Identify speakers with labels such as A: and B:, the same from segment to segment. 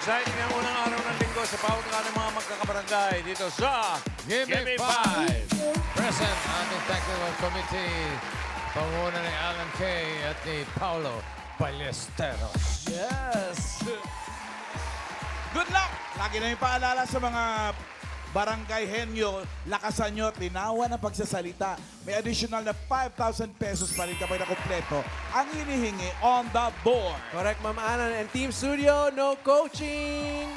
A: Exciting ang unang araw ng linggo sa pautakan ng mga magkakabarangay dito sa
B: Gimme 5! Present ating technical committee, panguna ni Alan Kay at ni Paulo Ballesteros.
C: Yes! Good luck! Lagi na yung paalala sa mga barangay henyo, lakasan nyo at linawan ang pagsasalita. May additional na 5,000 pesos pa rin kapag na kompleto ang hinihingi on the board.
D: Correct, Ma'am Anan. And Team Studio, no coaching!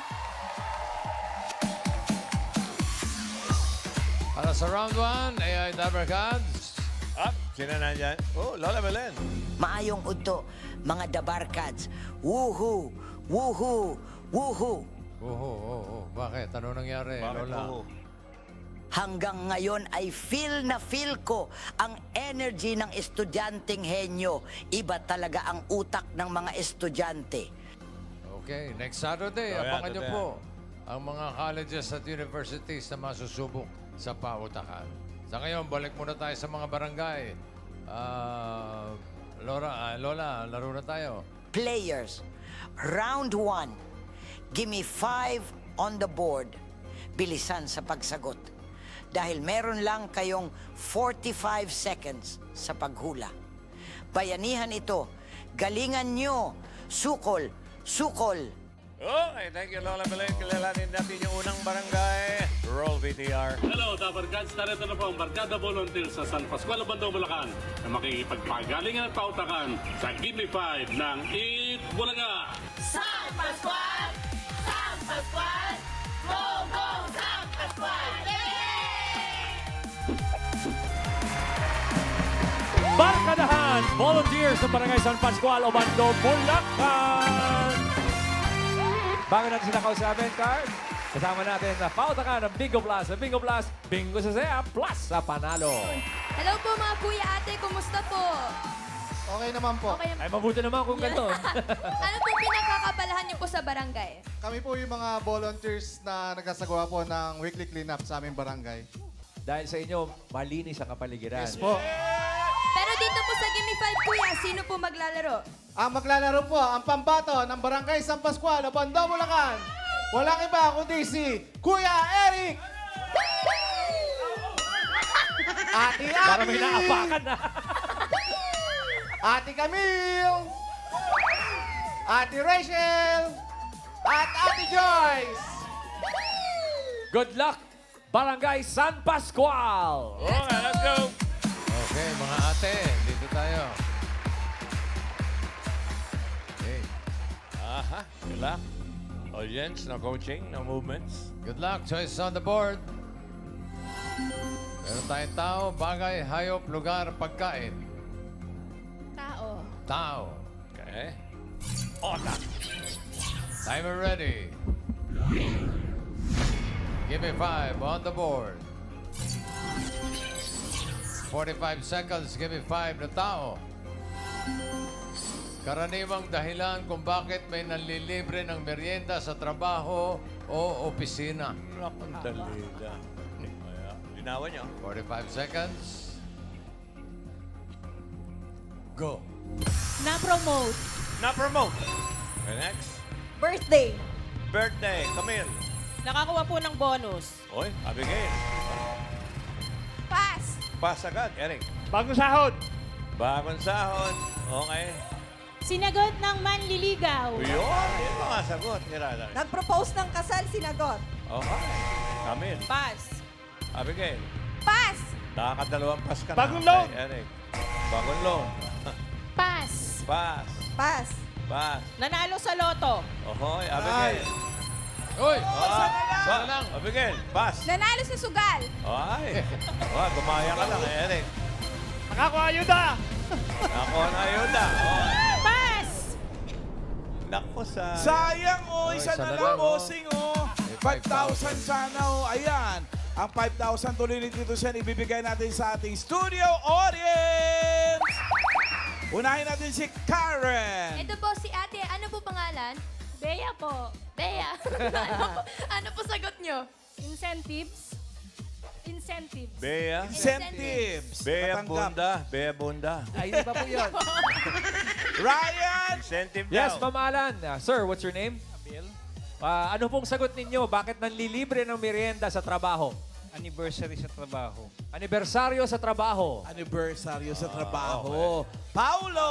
B: Para sa round 1, AI Dabarkads.
A: Up, sino nandyan? Oh, Lola Belen.
E: Maayong udto, mga dabarkads. Woohoo! Woohoo! Woohoo!
B: Bakit? Ano nangyari, Lola?
E: Hanggang ngayon ay feel ko ang energy ng estudyanteng henyo. Iba talaga ang utak ng mga estudyante.
B: Okay, next Saturday, abangan niyo po ang mga colleges at universities na masusubok sa pautakan. Sa ngayon, balik muna tayo sa mga barangay. Lola, laro na tayo.
E: Players, round 1. Gimme 5 on the board. Bilisan sa pagsagot. Dahil meron lang kayong 45 seconds sa paghula. Bayanihan ito. Galingan nyo. Sukol. Sukol.
A: Okay, thank you, Lola Belen. Kilalanin natin yung unang barangay. Roll VTR.
F: Hello, Dabarkads. Narito na po ang Barkada Volunteer sa San Pascual, Bandang Bulacan na makikipagpagalingan at pautakan sa Gimme 5 ng Eat Bulaga.
G: San Pascual! San Pascual! Go, go, San Pascual!
D: Barkadahan! Volunteers ng Barangay San Pascual, Obando, Bulacan! Bago natin sila kausapin, Card, kasama natin na pautakan ng Bingo Plus. Sa Bingo Plus, Bingo sa Saya, Plus sa Panalo.
H: Hello po mga kuya ate, kumusta po?
I: Okay naman po.
H: Okay.
D: Ay, mabuti naman kung gano'n.
H: Ano po pinakakabalahan niyo po sa barangay?
I: Kami po yung mga volunteers na nagkasagawa po ng weekly cleanup sa aming barangay.
D: Dahil sa inyo, malinis ang kapaligiran.
I: Yes po.
H: Pero dito po sa Gimme 5 kuya, sino po maglalaro?
I: Ang maglalaro po, ang pambato ng Barangay San Pascual, Obando, Bulacan. Walang iba kundi si Kuya Eric! Ate Abby!
D: Para may naapakan na.
I: Ate Camille! Ate Rachel! At Ate Joyce!
D: Good luck, Barangay San Pascual!
A: Okay, let's go.
B: Okay, mga ate, dito tayo. Okay.
A: Aha, good luck. Audience, no coaching, no movements.
B: Good luck. Choices on the board. Meron tayong tao, bagay, hayop, lugar, pagkain.
H: Tao.
B: Tao.
A: Okay. Otak.
B: Timer ready. Give me 5 on the board. 45 seconds, give me 5 na tao. Karaniwang dahilan kung bakit may nanlilibre ng merienda sa trabaho o opisina.
A: Nakang dalila. Linawan niyo.
B: 45 seconds. Go.
G: Na-promote.
A: Na-promote. Okay, next.
G: Birthday.
A: Birthday, Camille.
G: Nakakuha po ng bonus.
A: Oy, Abigail.
H: Pass.
A: Pass agad, Eric.
D: Bagong sahod.
A: Bagong sahod. Okay.
G: Sinagot ng manliligaw.
A: Yun mga sagot. Nirala.
G: Nag-propose ng kasal, sinagot.
A: Okay. Camille.
G: Pass.
A: Abigail.
H: Pass.
A: Nakakadalawang pass ka na.
D: Bagong loan.
A: Kay Eric. Bagong loan.
H: Pass.
A: Pass.
G: Pass.
A: Pass.
G: Nanalo sa loto.
A: Ohoy, Abigail.
B: Uy!
A: Sana lang. Abigail, pass.
H: Nanalo sa sugal.
A: Ay. Gumaya ka lang, Eric.
D: Nakakuha ayuda.
A: Ako na ayuda. Oh.
G: Pass.
A: Naku, sa...
C: Sayang
B: Oh,
C: isa
B: isa
C: na
B: na
C: lang,
B: lang, oh.
C: bossing oh. 5,000 sana oh. Ayan. Ang 5,000 tuloy ni Tito Sen ibibigay natin sa ating studio audience. Unahin natin si Karen.
H: Ito po si ate, ano po pangalan? Bea po. Bea. ano po sagot nyo?
G: Incentives. Incentives.
A: Bea.
C: Incentives.
A: Bea
C: Matanggap.
A: Bunda. Bea Bunda.
D: Ay, hindi pa po yun.
C: Ryan.
A: Incentive
D: Yes,
A: daw.
D: Ma'am Alan. Sir, what's your name? Ano pong sagot ninyo? Bakit nanlilibre ng merienda sa trabaho?
J: Anniversary sa trabaho.
D: Anibersaryo sa trabaho.
C: Anibersaryo sa trabaho. Paulo!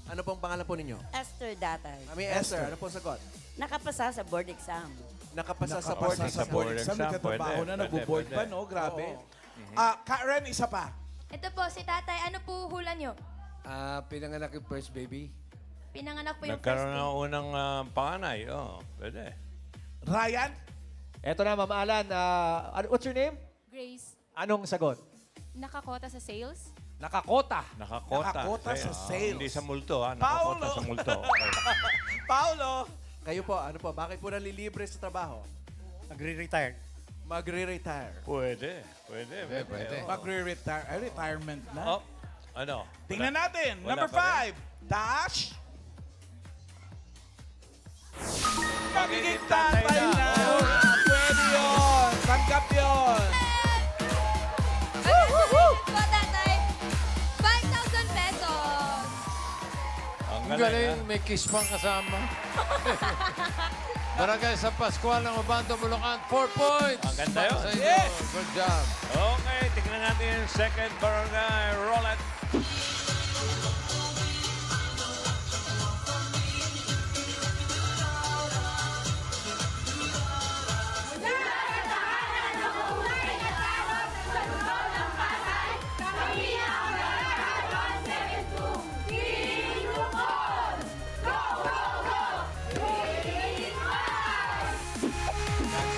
K: Ano pong pangalan po ninyo?
L: Esther Datay.
K: Mami Esther, ano pong sagot?
L: Nakapasa sa board exam.
K: Nakapasa sa board
C: Nakapasa sa
K: exam.
C: board exam. Nagkatrabaho na, nag-board pa, no? Grabe. Karen, isa pa.
H: Ito po, si tatay, ano po hula nyo?
K: Pinanganak yung first baby.
H: Pinanganak po yung
A: Nagkaroon
H: first
A: ng unang panganay. Pwede.
C: Ryan?
D: Eto na, Ma'am Alan. What's your name?
G: Grace,
D: Anong sagot?
G: nakakota sa sales.
D: Nakakota.
C: Nakakota sa sales.
A: Hindi sa multo, ha?
C: Paulo!
A: Nakakota sa multo.
C: Paulo!
K: Kayo po, ano po? Bakit po nalilibre sa trabaho?
J: Nagre-retire.
K: Magre-retire.
A: Pwede.
C: Magre-retire. Retirement na.
A: Oh, ano?
C: Tingnan natin.
A: Wala
C: Number
A: pa rin.
C: 5. Dash. Magiging tatay na. Pwede yun. Tanggap yun.
H: Congratulations po, tatay. 5,000 pesos.
A: Ang
B: Ang galing, may kiss pang kasama. Barangay San Pascual ng Obando, Bulacan, 4 points.
A: Ang ganda yun.
B: Sa inyo.
C: Yes.
B: Good job.
A: Okay, tignan natin yung second barangay. Roll it.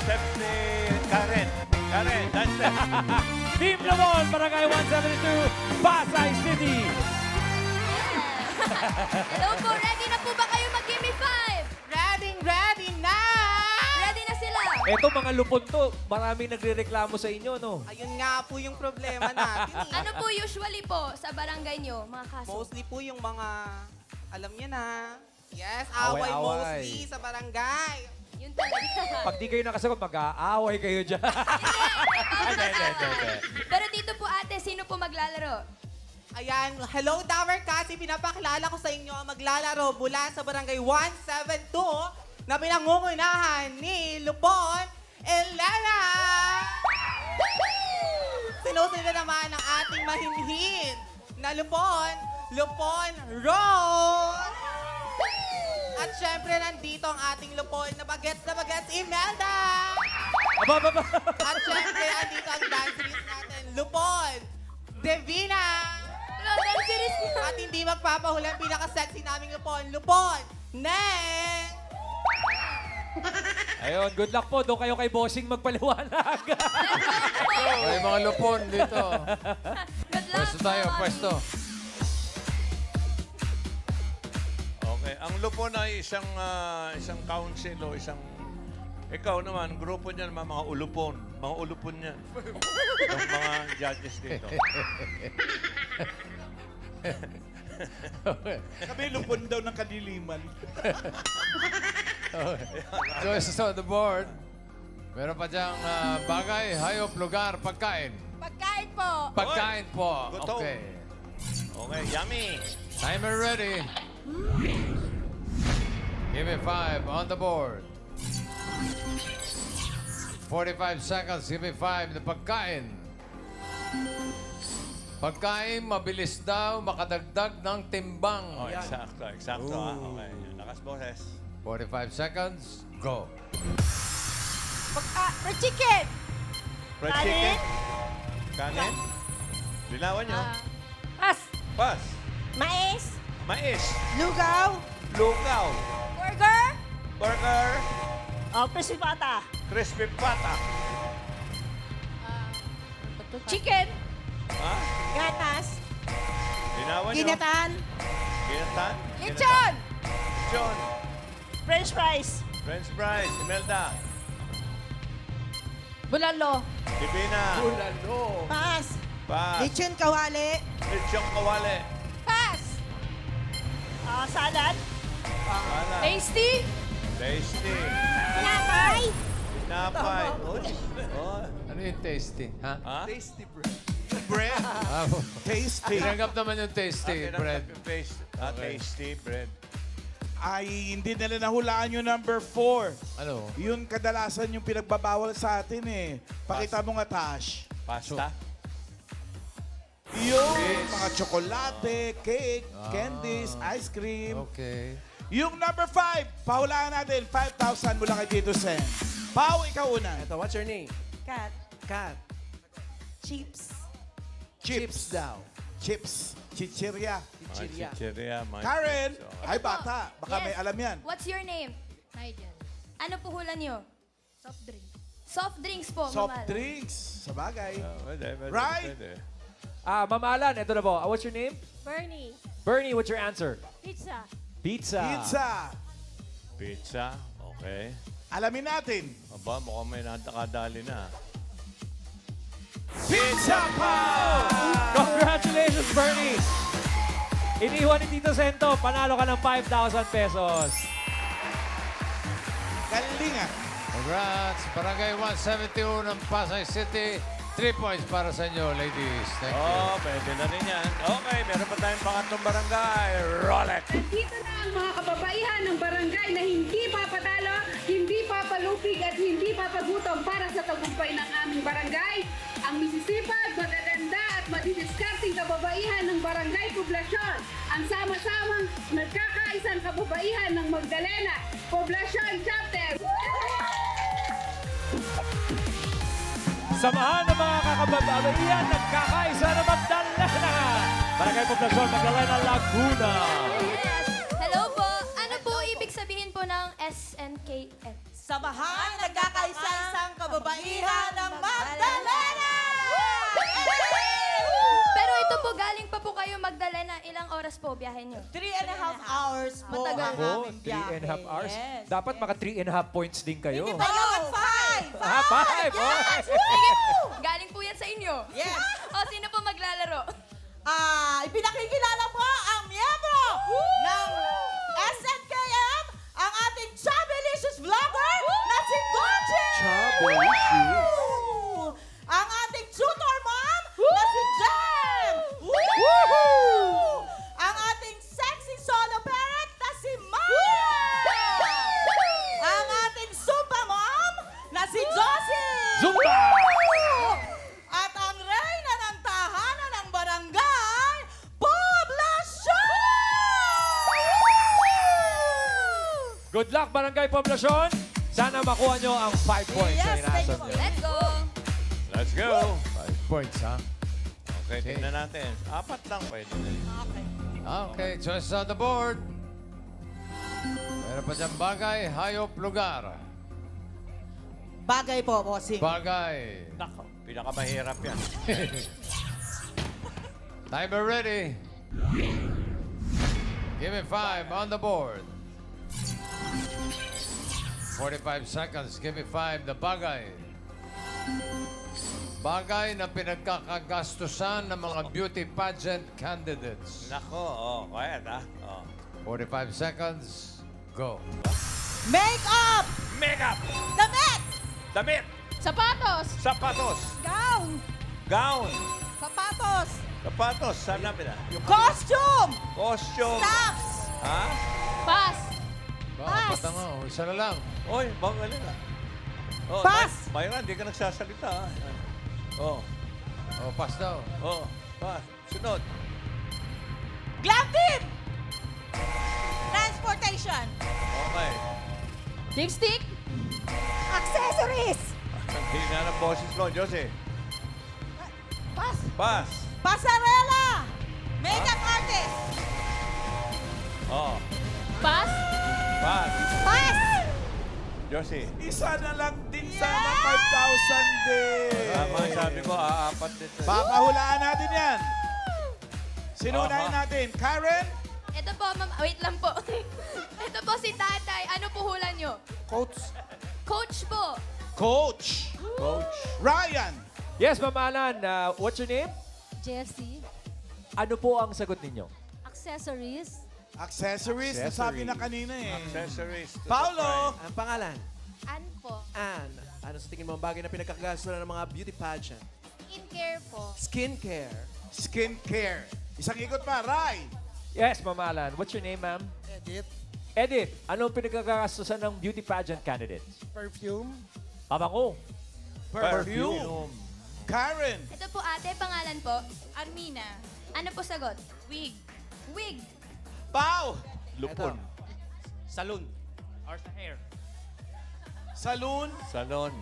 A: Step ni Karen. Karen, that's it.
D: Team Lubon, Barangay 172, Pasay City.
H: Hello po, ready na po ba kayo mag-gimme 5?
L: Ready na!
H: Ready na sila.
D: Eto mga lupon to, maraming nagrereklamo sa inyo, no?
L: Ayun nga po yung problema natin.
H: Ano po usually po sa barangay nyo, mga kaso?
L: Mostly po yung mga, alam niyo na. Yes,
D: Away-away.
L: away mostly sa barangay.
H: Yun talaga.
D: Pag di kayo nakasagot, mag-aaway kayo dyan.
H: Pero dito po ate, sino po maglalaro?
L: Ayan, hello Tower Kasi, pinapakilala ko sa inyo ang maglalaro mula sa barangay 172 na pinangungunahan ni Lupon Elena. Sinusunod naman ang ating mahinhin na Lupon Rose. At syempre, nandito ang ating Lupon na bagets Imelda.
D: Aba.
L: At syempre, andito ang dancerist natin, Lupon Devina.
H: Hello, dancerist.
L: At hindi magpapahulang pinaka-sexy naming Lupon Neng.
D: Ayun, good luck po. Doon kayo kay Bossing magpaliwanag.
B: May mga lupon dito.
H: Good luck.
B: Pwesto tayo,
H: po,
B: pwesto.
A: Okay, ang lupon ay isang council o isang... Ikaw naman, grupo niyan, mga ulupon. Mga ulupon niyan. Yung mga judges dito.
C: Sabi, lupon daw ng kadiliman.
B: Choices on the board. Meron pa diyang bagay, hayop, lugar, pagkain.
G: Pagkain po.
B: Pagkain po.
A: Gutom.
B: Okay.
A: Okay, yummy.
B: Timer ready. Give me 5 on the board. 45 seconds. Give me 5 na pagkain. Pagkain, mabilis daw, makadagdag ng timbang.
A: Oh, eksakto. Okay, lakas boses.
B: 45 seconds. Go.
G: Fried chicken.
A: Fried chicken? Kanin? Linawan nyo.
G: Pas.
A: Pas.
G: Mais.
A: Mais.
G: Lugaw.
A: Lugaw.
G: Burger.
A: Burger.
G: Crispy pata.
A: Crispy pata.
G: Chicken.
A: Ha?
G: Gatas.
A: Linawan nyo.
G: Ginatan.
A: Ginatan?
G: Lechon.
A: Lechon.
G: French fries.
A: French fries. Imelda.
G: Bulalo.
A: Divina.
G: Pas.
A: Pas.
G: Lechon kawali.
A: Lechon kawali.
G: Pas. Salad.
A: Wala.
G: Tasty.
A: Tasty.
G: Napay.
A: Napay. Oh.
B: Ano yung tasty? Ha?
A: Ha?
K: Tasty bread.
A: Bread.
C: Tasty.
B: Tinanggap naman yung tasty bread.
A: Tasty bread.
C: ay hindi nila nahulaan yung number 4.
B: Ano?
C: Yun kadalasan yung pinagbabawal sa atin eh. Pakita mo nga, Tash.
A: Pasta?
C: Yung mga tsokolate, cake, candies, ice cream.
B: Okay.
C: Yung number 5, pahulaan natin, 5,000 mula kay Tito Sen. Pau, ikaw una.
K: Ito, what's your name?
G: Cat.
K: Kat.
G: Chips.
C: Chips daw. Chips. Chichirya.
K: Chichirya.
A: Chichirya.
C: Karen,
H: Ito
C: ay
H: po.
C: bata. Baka
H: Yes.
C: may alam yan.
H: What's your name?
M: Nigel.
H: Ano puhulan niyo?
M: Soft drink.
H: Soft drinks po,
C: Soft
H: Ma'am Alan.
C: drinks. Sa bagay.
A: Pwede.
C: Right?
D: Ma'am Alan, ito na po. What's your name?
M: Bernie.
D: Bernie, what's your answer?
M: Pizza.
D: Pizza.
C: Pizza.
A: Pizza. Okay.
C: Alamin natin.
A: Aba, mukhang may nakadali na.
C: Pizza Pau!
D: Congratulations, Bernie! Iniwan ni Tito Sento, panalo ka ng 5,000 pesos.
C: Galing ah.
B: Congrats. Barangay 171 ng Pasay City. 3 points para sa inyo, ladies. Thank you.
A: Pwede na rin yan. Okay, meron pa tayong pangatlong barangay. Rolex!
N: Nandito na ang mga kababaihan ng barangay na hindi papatalo, hindi papalupig at hindi papagutom para sa tagumpay ng aming barangay. Ang misisipag, magaganda at madidiskarting kababaihan ng barangay poblasyon. Ang sama-samang nagkakaisang kababaihan ng Magdalena Poblasyon Chapter.
D: Samahan ng mga kakababaihan, nagkakaisa na Magdalena. Barangay Poblasyon, Magdalena, Laguna.
H: Yes. Hello po. Ano po ibig sabihin po ng SNKF?
G: Samahan, nagkakaisa-isang kababaihan ng Magdalena!
H: Pero ito po, galing pa po kayo Magdalena. Ilang oras po biyahe nyo?
G: 3.5 hours po
H: Matagal.
G: ang
D: Oh,
G: aming
D: 3.5 hours.
G: Yes.
D: Dapat maka 3.5 points din kayo.
G: Hindi pa naman 5!
D: 5!
H: Yes! Sige po. Galing po yan sa inyo.
G: Yes.
H: O, sino po maglalaro?
G: Ipinakikilala po ang miyembro ng SNKM, ang ating Chubby-licious vlogger na si Gochi! Ang ating tutor mom na si Jem! Ang ating sexy solo parent na si Maya! Ang ating Zumba mom na si Josie!
D: Zumba!
G: At ang reyna ng tahanan ng barangay, Poblasyon!
D: Good luck, Barangay Poblasyon. Sana makuha nyo ang 5 points na inaasam nyo.
H: Let's go.
A: Let's go!
B: 5 points, ha?
A: Okay, tingnan natin. 4 lang pwede.
B: Okay, choices on the board. Meron pa dyan bagay, hayop, lugar.
G: Bagay po, bossing.
B: Bagay.
A: Nako, pinakamahirap yan.
B: Timer ready. Give me 5 on the board. 45 seconds. Give me 5. The bagay. Bagay na pinagkakagastusan ng mga beauty pageant candidates.
A: Nako, quiet ha.
B: 45 seconds. Go.
G: Make-up!
A: Makeup!
G: Damit!
A: Damit!
M: Sapatos.
A: Sapatos!
G: Gown!
A: Gown!
G: Sapatos!
A: Sapatos! Saan na pina?
G: Costume!
A: Costume!
G: Stuffs!
A: Ha?
M: Pass.
B: Apat na nga. Isa na lang.
A: Oy, magaling ah. Oh,
G: Pass!
A: Byron, hindi ka nagsasalita ha. Oh,
B: Oh, pass daw.
A: pass. Sunod.
G: Glam team! Transportation!
A: Okay.
M: Lipstick.
G: Accessories!
A: Hindi na ng boses mo, Josie.
G: Pass!
A: Pass.
G: Pasarela! Makeup artist!
A: Oh,
M: Pass.
A: pass.
G: Pass!
A: Josie.
C: Isa na lang din sana, 5,000 din.
A: Tama yung sabi ko, 4 din.
C: Papahulaan natin yan. Sinunahin natin. Karen?
H: Ito po, ma'am. Wait lang po. Ito po si tatay. Ano puhulan nyo?
C: Coach.
H: Coach po.
C: Coach.
A: Coach.
C: Ryan.
D: Yes, Ma'am Alan. What's your name?
M: JFC.
D: Ano po ang sagot ninyo?
M: Accessories.
C: Accessories. Nasabi na kanina eh.
A: Accessories.
C: Paulo.
K: Ang pangalan?
H: Ano po?
K: Ann. Ano sa tingin mo ang bagay na pinagkakagastusan ng mga beauty pageant?
H: Skincare po.
K: Skincare.
C: Skincare. Isang ikot pa. Ray.
D: Yes, Ma'am Alan. What's your name, ma'am?
O: Edith.
D: Edith, anong pinagkagastusan ng beauty pageant candidates?
K: Perfume.
D: Pabango.
C: Perfume. Karen.
H: Ito po ate, pangalan po? Armina. Ano po sagot? Wig. Wig.
C: Pau.
A: Lupon.
K: Salon.
J: Or sa hair.
C: Saloon.
A: Salon.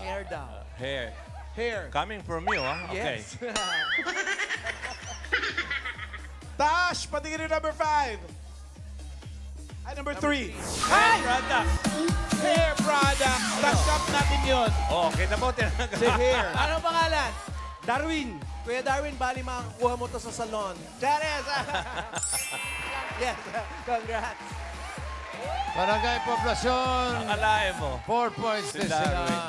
K: Hair daw.
A: Hair.
C: Hair.
A: Coming from you, ah? Okay.
K: Yes.
C: Tash, patingin yung number 5. Ay, number 3.
A: Hair product.
C: Hair product. Tanggap natin yun.
A: Oh, kita mo, tinanggap.
C: Si Hair.
K: Anong pangalan? Darwin. Kuya Darwin, bali makakuha mo to sa salon. Charis! Yes, congrats.
B: Barangay Poblacion.
A: Akalain mo.
B: 4 points
A: Si
B: din sila.
A: Darwin.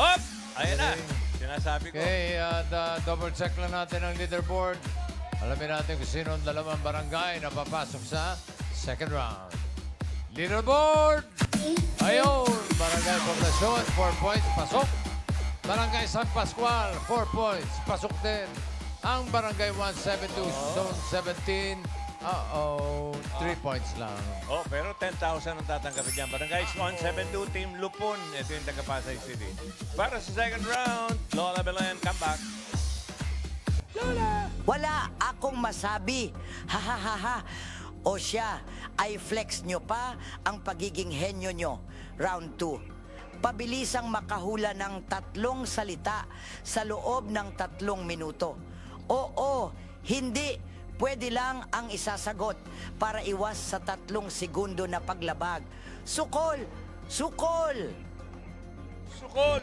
A: Op! Ayan na. Sinasabi ko.
B: Okay, at double check lang natin ang leaderboard. Alamin natin kung sino ang dalawang barangay na papasok sa second round. Leaderboard! Ayun! Barangay Poblacion, 4 points, pasok. Barangay San Pascual, 4 points, pasok din. Ang Barangay 172, Zone 17, 3 points lang.
A: Oh, pero 10,000 ang tatanggapin dyan. Barangay 172, Team Lupon. Ito yung taga-Pasay City. Para sa second round, Lola Belen, come back.
E: Lola! Wala akong masabi. Ha ha ha ha. O siya, ay flex nyo pa ang pagiging henyo nyo. Round 2. Pabilisang makahula ng 3 salita sa loob ng 3 minuto. Oo, hindi. Pwede lang ang isasagot para iwas sa 3 segundo na paglabag. Sukol! Sukol!
A: Sukol!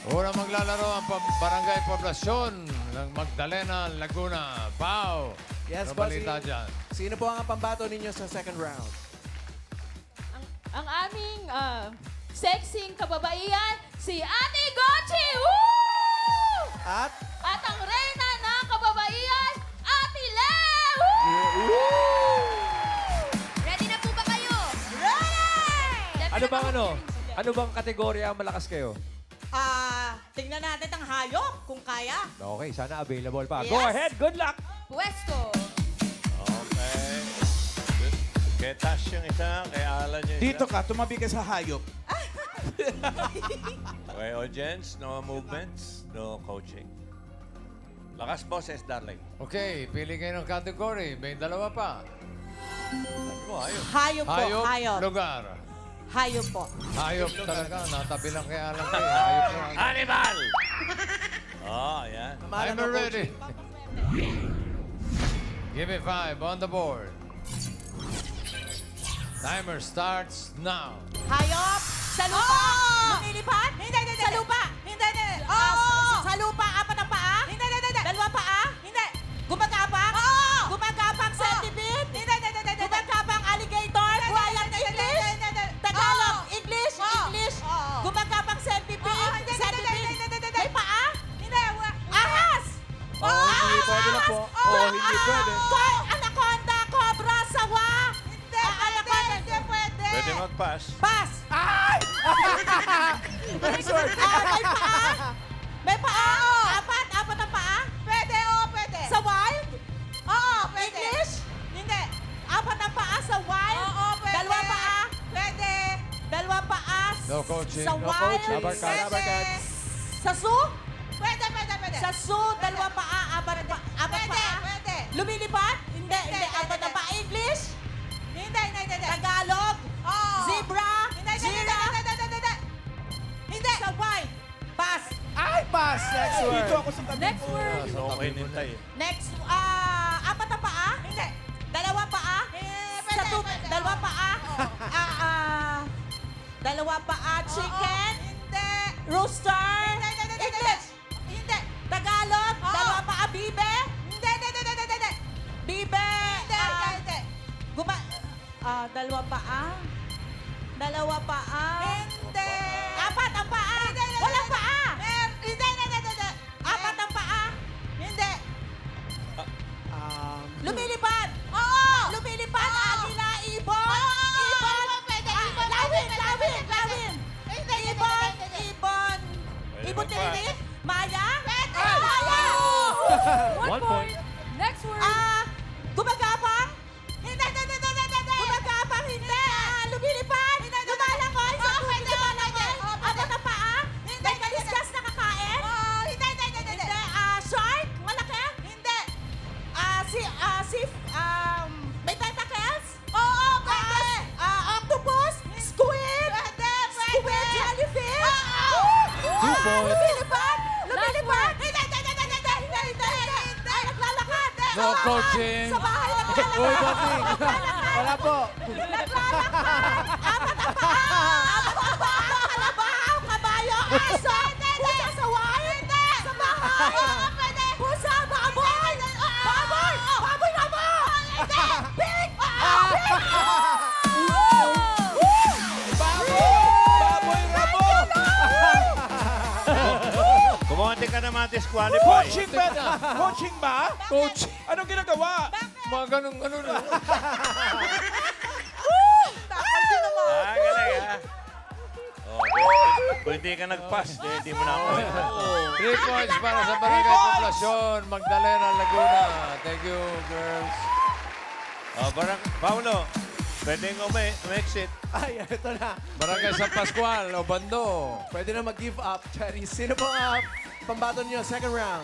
B: Una maglalaro ang Barangay Poblacion ng Magdalena, Laguna. Pau!
K: Yes,
B: ano balita dyan?
K: Sino po ang pambato ninyo sa second round?
M: Ang aming sexing kababaihan, si Ate Gochi! Woo!
K: At?
M: At ang reyna ng kababaihan, Ate Le!
H: Ready na po ba kayo?
M: Ready!
D: Ano bang kategorya ang malakas kayo?
G: Tingnan natin ang hayop kung kaya.
D: Okay, sana available pa.
G: Yes.
D: Go ahead, good luck!
H: Pwesto.
A: Okay. Kaya Tash yung isa, kaya Alan yung isa.
C: Dito ka, tumabi ka sa hayop.
A: Okay, audience, no movements, no coaching. Lakas boses, darling.
B: Okay, pili kayo ng category. May dalawa pa.
A: Sabi mo, ayun.
G: Hayop po, hayop.
B: Lugar.
G: Hayop po.
B: Hayop talaga. Natabi lang kay Alan kayo. Hayop lang.
A: Animal! Oh, yan.
B: I'm ready. Give me 5 on the board. Timer starts now.
G: Hayop! Sa lupa! Lumilipad? Hindi. Sa lupa! Hindi. Sa lupa, 4 na paa? Hindi. 2 paa? Hindi. Gumagapang? Gumagapang centipede? Hindi. Gumagapang alligator? Buhayan na English? Tagalog? English? Gumagapang centipede? Centipede? May paa? Hindi. Ahas!
K: Hindi pwede na po. Hindi pwede.
G: Anaconda, cobra, sawa? Hindi pwede.
A: Pwede mag-pass.
G: Pass! Ay! May paa? May paa? 4 na paa? Pwede, pwede. Sa wild? Oo, pwede. English? Hindi. 4 na paa sa wild? Oo, pwede. 2 paa? Pwede. 2 paa
B: No coaching.
G: sa
B: No
G: wild?
B: coaching.
G: Pwede. Sa zoo? Pwede. Sa zoo, 2 paa, 4 paa? Pwede. Lumilipad? Hindi. 4 na paa. English? Hindi. Tagalog? Zebra? Hindi. Sa wild? Pass.
K: Ay, pass! Next word.
C: Dito ako sa tabi.
M: Next word.
A: So, okay, nintay.
G: Next, 4 na paa? Hindi. 2 paa? Sa 2 paa? 2 paa, chicken? Hindi. Rooster? English? Hindi. Tagalog? 2 paa, bibe? Hindi. Bibe? Hindi. 2 paa? 2 paa? Hindi. 4 ang paa? Walang paa? Hindi. 4 ang paa? Hindi. Lumilipad? Oo! Lumilipad? Agila, ibon? Ibon? Pwede. Lawin. Ibon. Ibon tinitin? Maya? Pwede. Maya!
D: 1 point.
M: Next word.
G: Gumagapang? Hindi. Gumagapang, hindi.
B: point.
G: Lumilipad! Lumilipad! Hindi! Naglalakad!
B: No coaching.
G: Sa bahay naglalakad!
I: Uy, bossing. Wala po.
G: Apat ang paa! Kalabaw! Kabayo! Aso! Pusa sa wire! Sa bahay! Pusa! Baboy! Baboy! Baboy na mo! Pig!
C: Baboy Rabo!
A: Kumonte ka naman disqualify.
C: Coaching ba? Coaching ba?
B: Coach.
C: Anong ginagawa?
B: Mga ganun, ano na.
A: Galing ha. Oh, kung hindi ka nag-pass, hindi mo na ako.
B: 3 points para sa Barangay Poblacion, Magdalena, Laguna. Thank you, girls.
A: Oh, Paulo, pwede nga umexit.
K: Ay, ito na.
B: Barangay San Pascual, Obando.
K: Pwede na mag-give up, Cherry. Sino po pambato niyo? Second round.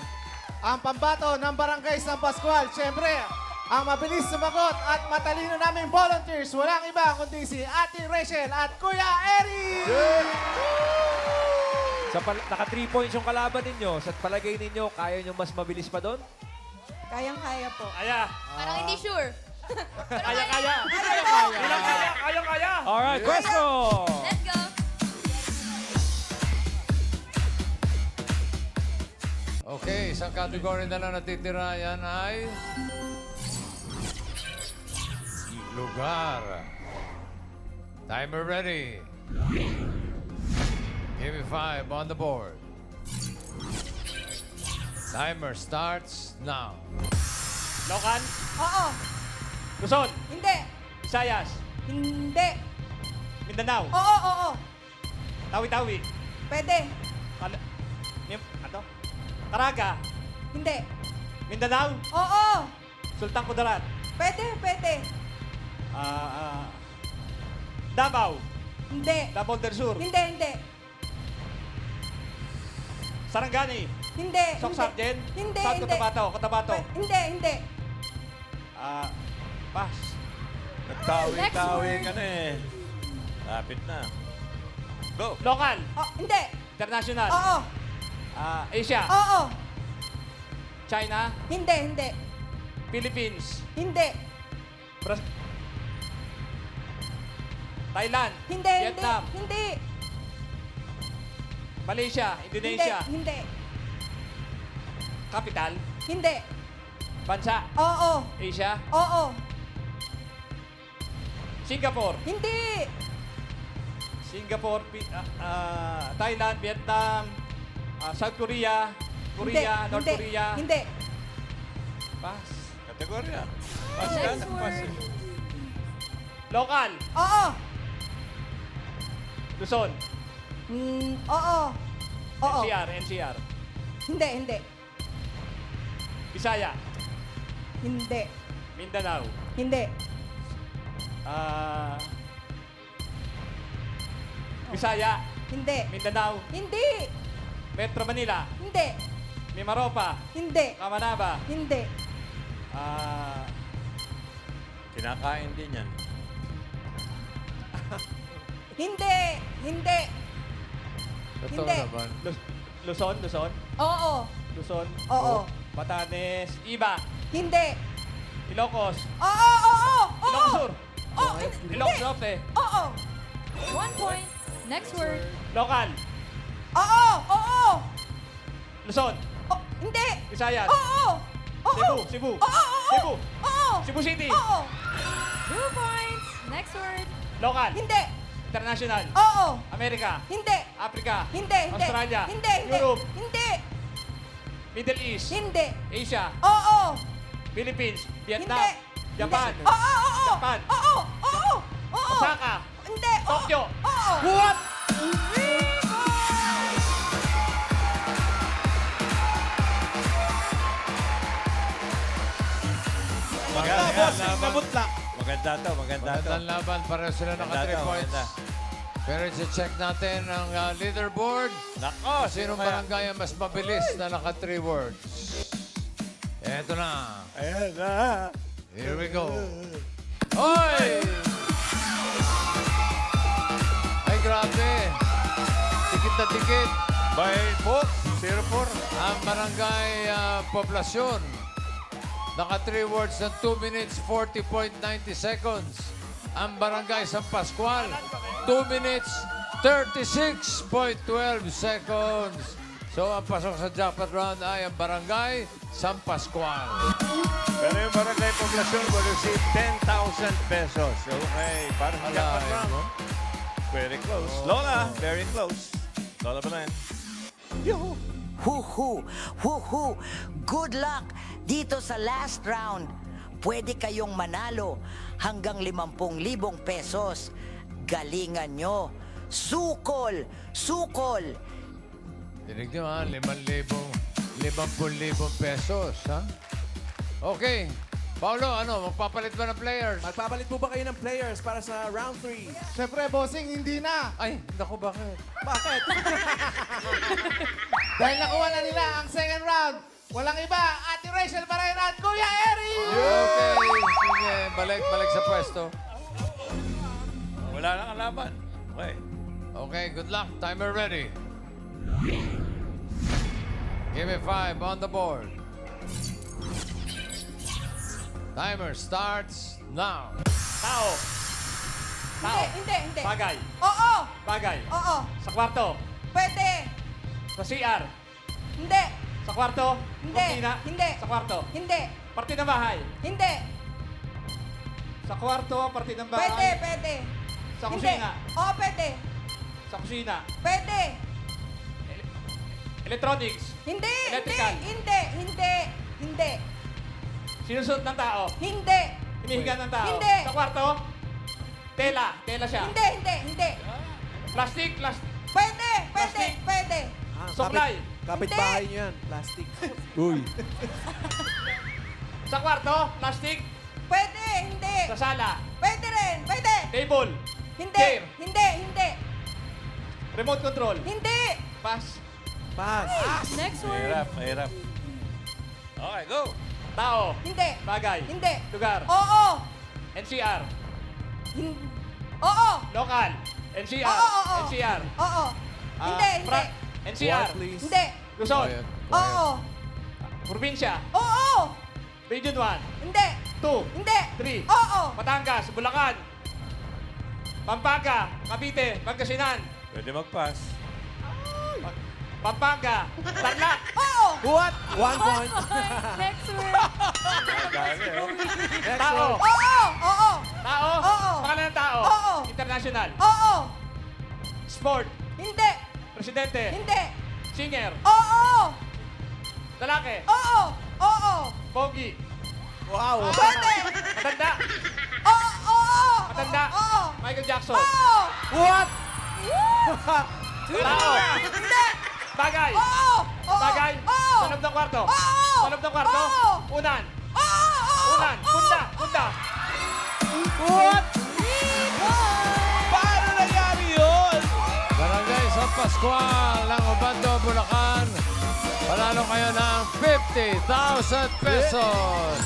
I: Ang pambato ng Barangay San Pascual, siyempre, ang mabilis sumagot at matalino naming volunteers, walang iba kundi si Ate Rachel at Kuya Eric!
D: Naka 3 points yung kalaban ninyo. Sa palagay ninyo, kaya nyo mas mabilis pa doon?
G: Kayang-kaya po.
H: Parang hindi sure.
J: Kaya.
D: Alright, question!
H: Let's go.
B: Okay, isang category na lang natitira. Yan ay... lugar. Timer ready. Give me 5 on the board. Timer starts now.
J: Locan,
G: Oo.
J: Luzon,
G: Hindi.
J: Visayas,
G: Hindi.
J: Mindanao,
G: Oo.
J: Tawi-Tawi,
G: Pwede.
J: Caraga,
G: Hindi.
J: Mindanao,
G: Oo.
J: Sultan Kudarat,
G: Pwede.
J: Davao,
G: Hindi.
J: Davao del Sur,
G: Hindi.
J: Sarangani,
G: Hindi.
J: Soksargen,
G: Hindi.
J: South Cotabato,
G: Hindi.
J: Pass.
A: Nagtawi-tawi ka na eh. Lapit na. Go.
J: Local,
G: Hindi.
J: International,
G: Oo.
J: Asia,
G: Oo.
J: China,
G: Hindi.
J: Philippines,
G: Hindi.
J: Thailand,
G: Hindi.
J: Vietnam,
G: Hindi.
J: Malaysia, Indonesia,
G: Hindi.
J: Capital,
G: Hindi.
J: Bansa,
G: Oo.
J: Asia,
G: Oo.
J: Singapore,
G: Hindi.
J: Thailand, Vietnam, South Korea, North
G: Hindi.
J: Korea.
G: Hindi.
A: Pass. Kategorya. Pass ka.
H: Next
A: Pass.
H: word.
J: Local,
G: Oo.
J: Luzon,
G: Oo. Oo.
J: NCR,
G: Hindi.
J: Bisaya,
G: Hindi.
J: Mindanao,
G: Hindi.
J: Bisaya,
G: Hindi.
J: Mindanao,
G: Hindi.
J: Metro Manila,
G: Hindi.
J: Mimaropa,
G: Hindi.
J: Kamanaba,
G: Hindi.
A: Kinakain din yan.
G: Hindi.
B: Totoo
G: Hindi.
B: naman.
J: Luzon,
G: Oo.
J: Luzon,
G: Oo.
J: Batanes, Iba,
G: Hindi.
J: Ilocos,
G: Oo.
J: Ilocos Sur,
G: Oo.
J: Ilocos Norte,
G: Oo.
H: 1 point. Next word.
J: Local,
G: Oo.
J: Luzon,
G: Hindi.
J: Visayas,
G: Oo.
J: Cebu,
G: Oo.
J: Cebu City,
G: Oo.
H: 2 points. Next word.
J: Local,
G: Hindi.
J: International,
G: Oo.
J: Amerika,
G: Hindi.
J: Africa,
G: Hindi.
J: Australia,
G: Hindi.
J: Europe,
G: Hindi.
J: Middle East,
G: Hindi.
J: Asia,
G: Oo.
J: Philippines, Vietnam,
G: Hindi.
J: Japan,
G: Oo.
J: Japan,
G: Oo.
J: Osaka,
G: Hindi.
J: Tokyo.
G: Oo.
J: What?
C: Maganda, boss. Nabutla.
A: Maganda to.
B: Magandang laban. Pareho sila naka 3 points.
A: Maganda.
B: Pero i-check natin ang leaderboard.
A: Nako,
B: Sinong barangay ang mas mabilis na naka 3 words? Eto na.
A: Ayan na.
B: Here we go. Hoy! Ay, grabe. Tikit na tikit.
A: By Book, 04.
B: Ang barangay poblasyon. Naka 3 words na 2 minutes 40.90 seconds. Ang barangay San Pascual, 2 minutes 36.12 seconds. So, ang pasok sa jackpot round ay ang barangay San Pascual.
A: Pero yung barangay poblasyon will receive 10,000 pesos. Okay, para sa jackpot round. Very close. Lola, very close. Lola Belen. Yoo-hoo!
E: Huhu! Huhu! Good luck dito sa last round. Pwede kayong manalo hanggang 50,000 pesos. Galingan nyo. Sukol! Sukol!
B: Tinig nyo ha, 50,000 pesos, ha? Okay. Paolo, ano, magpapalit ba ng players?
K: Magpapalit po ba kayo ng players para sa round 3?
I: Siyempre, bossing, hindi na.
B: Ay, naku, bakit?
K: Bakit?
I: Dahil nakuha na nila ang second round. Walang iba, Ate Rachel Barrera at Kuya Eri!
B: Okay, sige, balik sa pwesto.
A: Wala nang kalaban. Okay.
B: Okay, good luck. Timer ready. Give me 5 on the board. Timer starts now.
J: Tao. Tao.
G: Hindi.
J: Bagay.
G: Oo.
J: Bagay.
G: Oo.
J: Sa kwarto.
G: Pwede.
J: Sa CR.
G: Hindi.
J: Sa kwarto.
G: Hindi.
J: Kusina.
G: Hindi.
J: Sa kwarto.
G: Hindi.
J: Parte ng bahay.
G: Hindi.
J: Sa kwarto, parte ng bahay.
G: Pwede.
J: Sa
G: Hindi.
J: kusina.
G: Oo, pwede.
J: Sa kusina.
G: Pwede.
J: Electronics.
G: Hindi.
J: Electrical.
G: Hindi.
J: Sinusuot ng tao.
G: Hindi.
J: Hinihiga ng tao.
G: Hindi.
J: Sa kwarto. Tela. Tela siya.
G: Hindi.
J: Plastic.
G: Pwede.
J: Supply.
K: Kapit-bahay niyo yan. Plastic. Uy.
J: Sa kwarto. Plastic.
G: Pwede. Hindi.
J: Sa sala.
G: Pwede rin. Pwede.
J: Table.
G: Hindi.
J: Chair.
G: Hindi.
J: Remote control.
G: Hindi.
J: Pass.
M: Next word.
A: Mahirap. Okay, go.
J: Tao.
G: Hindi.
J: Bagay.
G: Hindi.
J: Lugar.
G: Oo.
J: NCR.
G: Oo.
J: Local. NCR.
G: Oo.
J: NCR.
G: Oo. Hindi.
J: NCR.
G: Hindi.
J: Luzon.
G: Oo.
J: Probinsya.
G: Oo.
J: Region 1.
G: Hindi.
J: 2.
G: Hindi.
J: 3.
G: Oo.
J: Batangas. Bulacan. Pampanga. Cavite. Pangasinan.
A: Pwede mag-pass.
J: Pampanga. Tarlac.
G: Oo.
K: What? 1 point.
M: Next word.
A: Dali, oh.
J: Tao.
G: Oo.
J: Tao.
G: Oo.
J: Pangalan ng tao.
G: Oo.
J: International.
G: Oo.
J: Sport.
G: Hindi.
J: Presidente.
G: Hindi.
J: Singer.
G: Oo.
J: Lalaki.
G: Oo.
J: Pogi.
K: Wow.
G: Pwede.
J: Matanda.
G: Oo.
J: Matanda.
G: Oo.
J: Michael Jackson.
G: Oo.
K: What?
J: Tao.
G: Hindi.
J: Bagay.
G: Oo.
J: Bagay.
G: Oo.
J: Sa loob ng kwarto.
G: Oo.
J: Sa loob ng kwarto.
G: Oo.
J: Unan.
G: Oo.
J: Unan. Punda.
K: What?
C: Paano nangyari yun?
B: Barangay San Pascual ng Obando, Bulacan. Panalo kayo ng 50,000 pesos.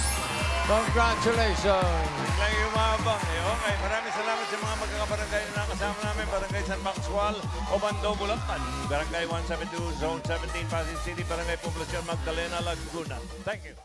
B: Congratulations.
A: Biglang umabang eh. Okay, maraming salamat sa mga magkakabarangay na nakasama namin. Barangay San Pascual, Obando, Bulacan. Barangay 172, Zone 17, Pasig City. Barangay Poblacion, Magdalena, Laguna. Thank you.